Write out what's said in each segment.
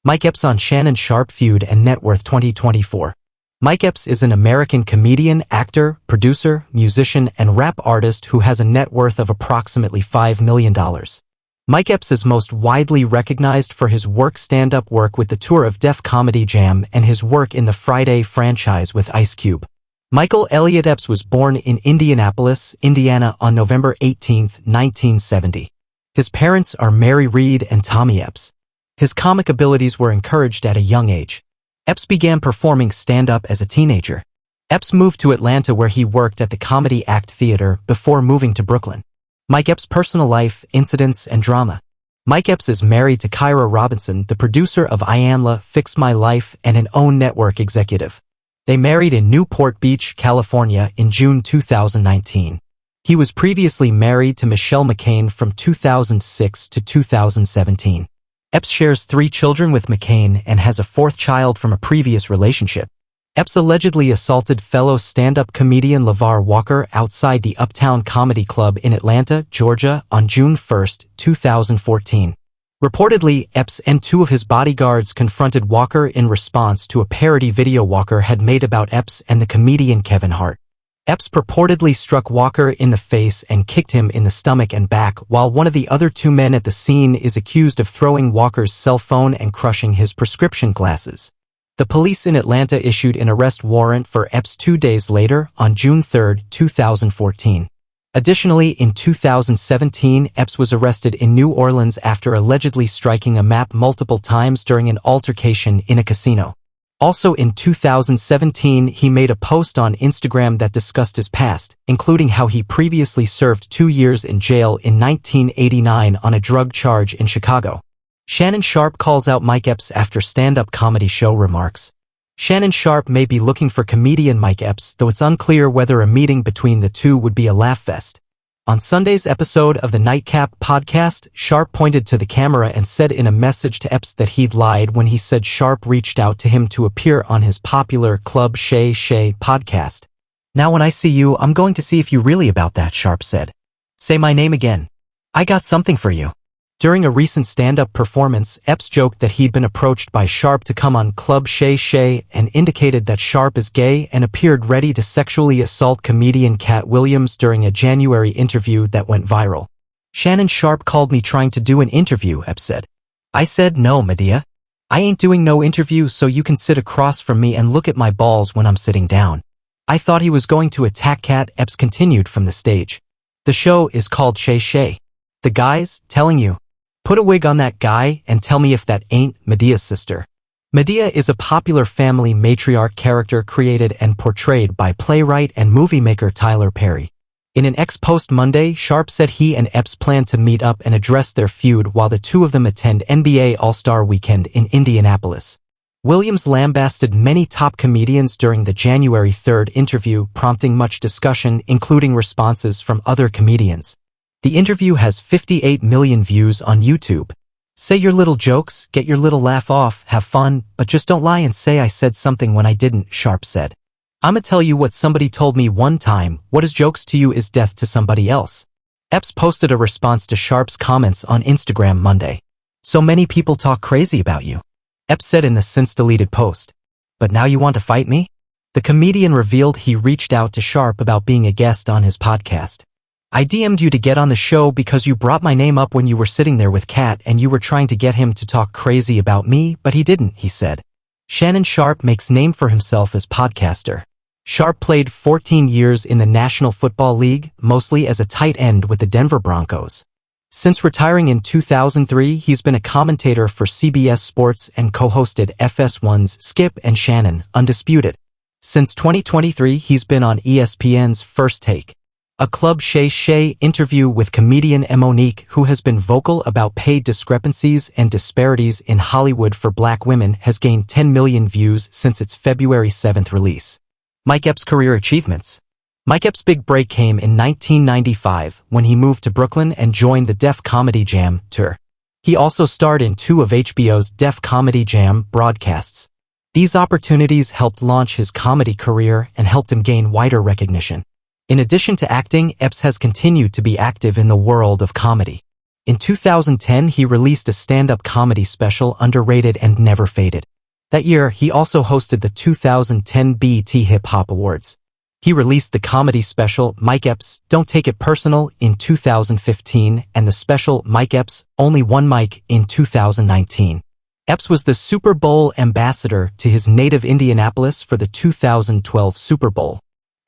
Mike Epps on Shannon Sharpe Feud and Net Worth 2024. Mike Epps is an American comedian, actor, producer, musician, and rap artist who has a net worth of approximately $5 million. Mike Epps is most widely recognized for his stand-up work with the tour of Def Comedy Jam and his work in the Friday franchise with Ice Cube. Michael Elliot Epps was born in Indianapolis, Indiana on November 18, 1970. His parents are Mary Reed and Tommy Epps. His comic abilities were encouraged at a young age. Epps began performing stand-up as a teenager. Epps moved to Atlanta where he worked at the Comedy Act Theater before moving to Brooklyn. Mike Epps' personal life, incidents, and drama. Mike Epps is married to Kyra Robinson, the producer of Iyanla, Fix My Life, and an OWN network executive. They married in Newport Beach, California in June 2019. He was previously married to Michelle McCain from 2006 to 2017. Epps shares 3 children with McCain and has a 4th child from a previous relationship. Epps allegedly assaulted fellow stand-up comedian LeVar Walker outside the Uptown Comedy Club in Atlanta, Georgia, on June 1, 2014. Reportedly, Epps and 2 of his bodyguards confronted Walker in response to a parody video Walker had made about Epps and the comedian Kevin Hart. Epps purportedly struck Walker in the face and kicked him in the stomach and back, while one of the other 2 men at the scene is accused of throwing Walker's cell phone and crushing his prescription glasses. The police in Atlanta issued an arrest warrant for Epps 2 days later, on June 3, 2014. Additionally, in 2017, Epps was arrested in New Orleans after allegedly striking a map multiple times during an altercation in a casino. Also in 2017, he made a post on Instagram that discussed his past, including how he previously served 2 years in jail in 1989 on a drug charge in Chicago. Shannon Sharpe calls out Mike Epps after stand-up comedy show remarks. Shannon Sharpe may be looking for comedian Mike Epps, though it's unclear whether a meeting between the two would be a laugh fest. On Sunday's episode of the Nightcap podcast, Sharpe pointed to the camera and said in a message to Epps that he'd lied when he said Sharpe reached out to him to appear on his popular Club Shay Shay podcast. "Now when I see you, I'm going to see if you really about that," Sharpe said. "Say my name again. I got something for you." During a recent stand-up performance, Epps joked that he'd been approached by Sharpe to come on Club Shay Shay and indicated that Sharpe is gay and appeared ready to sexually assault comedian Cat Williams during a January interview that went viral. "Shannon Sharpe called me trying to do an interview," Epps said. "I said no, Medea. I ain't doing no interview so you can sit across from me and look at my balls when I'm sitting down. I thought he was going to attack Cat," Epps continued from the stage. "The show is called Shay Shay. The guy's telling you. Put a wig on that guy and tell me if that ain't Medea's sister." Medea is a popular family matriarch character created and portrayed by playwright and movie maker Tyler Perry. In an ex-post Monday, Sharpe said he and Epps plan to meet up and address their feud while the 2 of them attend NBA All-Star Weekend in Indianapolis. Williams lambasted many top comedians during the January 3 interview, prompting much discussion, including responses from other comedians. The interview has 58 million views on YouTube. "Say your little jokes, get your little laugh off, have fun, but just don't lie and say I said something when I didn't," Sharpe said. "I'ma tell you what somebody told me one time, what is jokes to you is death to somebody else." Epps posted a response to Sharpe's comments on Instagram Monday. "So many people talk crazy about you," Epps said in the since-deleted post. "But now you want to fight me?" The comedian revealed he reached out to Sharpe about being a guest on his podcast. "I DM'd you to get on the show because you brought my name up when you were sitting there with Kat and you were trying to get him to talk crazy about me, but he didn't," he said. Shannon Sharpe makes name for himself as podcaster. Sharpe played 14 years in the National Football League, mostly as a tight end with the Denver Broncos. Since retiring in 2003, he's been a commentator for CBS Sports and co-hosted FS1's Skip and Shannon, Undisputed. Since 2023, he's been on ESPN's First Take. A Club Shay Shay interview with comedian Monique, who has been vocal about pay discrepancies and disparities in Hollywood for black women, has gained 10 million views since its February 7 release. Mike Epps' career achievements. Mike Epps' big break came in 1995 when he moved to Brooklyn and joined the Def Comedy Jam tour. He also starred in 2 of HBO's Def Comedy Jam broadcasts. These opportunities helped launch his comedy career and helped him gain wider recognition. In addition to acting, Epps has continued to be active in the world of comedy. In 2010, he released a stand-up comedy special Underrated and Never Faded. That year, he also hosted the 2010 BET Hip Hop Awards. He released the comedy special Mike Epps, Don't Take It Personal in 2015 and the special Mike Epps, Only One Mic in 2019. Epps was the Super Bowl ambassador to his native Indianapolis for the 2012 Super Bowl.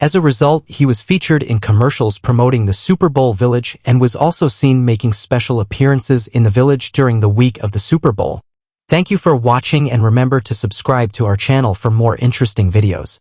As a result, he was featured in commercials promoting the Super Bowl Village and was also seen making special appearances in the Village during the week of the Super Bowl. Thank you for watching and remember to subscribe to our channel for more interesting videos.